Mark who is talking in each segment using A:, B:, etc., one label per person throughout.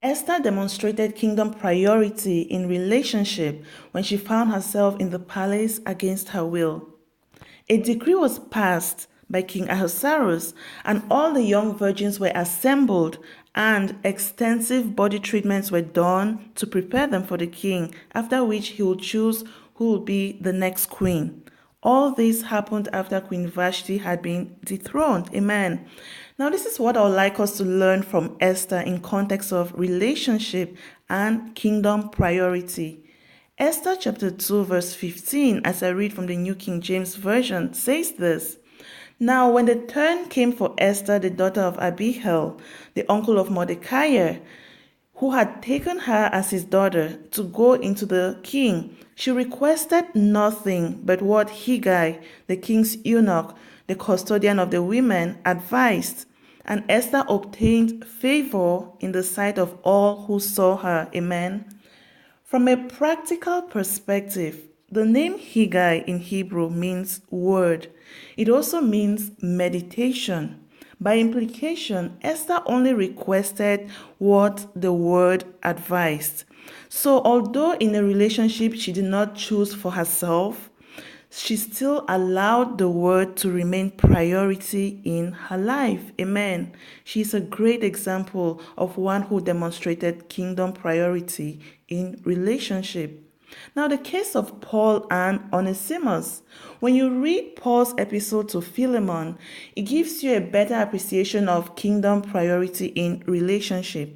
A: Esther demonstrated kingdom priority in relationship when she found herself in the palace against her will. A decree was passed by King Ahasuerus, and all the young virgins were assembled, and extensive body treatments were done to prepare them for the king, after which he would choose who would be the next queen. All this happened after Queen Vashti had been dethroned. Amen. Now, this is what I would like us to learn from Esther in context of relationship and kingdom priority. Esther chapter 2 verse 15, as I read from the New King James Version, says this: Now when the turn came for Esther, the daughter of Abihail, the uncle of Mordecai, who had taken her as his daughter, to go into the king, she requested nothing but what Hegai, the king's eunuch, the custodian of the women, advised. And Esther obtained favor in the sight of all who saw her. Amen. From a practical perspective, the name Hegai in Hebrew means word. It also means meditation. By implication, Esther only requested what the word advised. So, although in a relationship she did not choose for herself, she still allowed the word to remain priority in her life. Amen. She is a great example of one who demonstrated kingdom priority in relationship. Now, the case of Paul and Onesimus. When you read Paul's epistle to Philemon, it gives you a better appreciation of kingdom priority in relationship.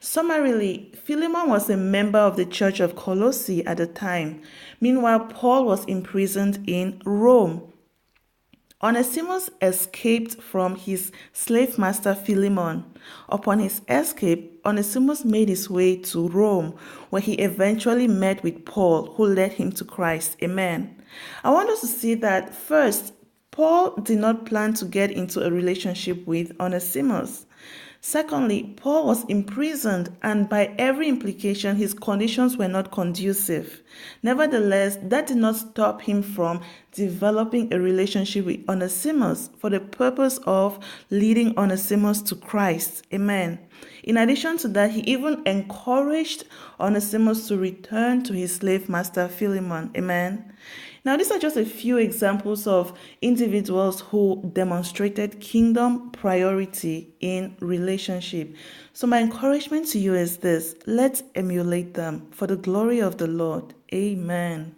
A: Summarily, Philemon was a member of the Church of Colossae at the time. Meanwhile, Paul was imprisoned in Rome. Onesimus escaped from his slave master Philemon. Upon his escape, Onesimus made his way to Rome, where he eventually met with Paul, who led him to Christ. Amen. I want us to see that first, Paul did not plan to get into a relationship with Onesimus. Secondly, Paul was imprisoned, and by every implication, his conditions were not conducive. Nevertheless, that did not stop him from developing a relationship with Onesimus for the purpose of leading Onesimus to Christ. Amen. In addition to that, he even encouraged Onesimus to return to his slave master Philemon. Amen. Now, these are just a few examples of individuals who demonstrated kingdom priority in relationship. So my encouragement to you is this: let's emulate them for the glory of the Lord. Amen.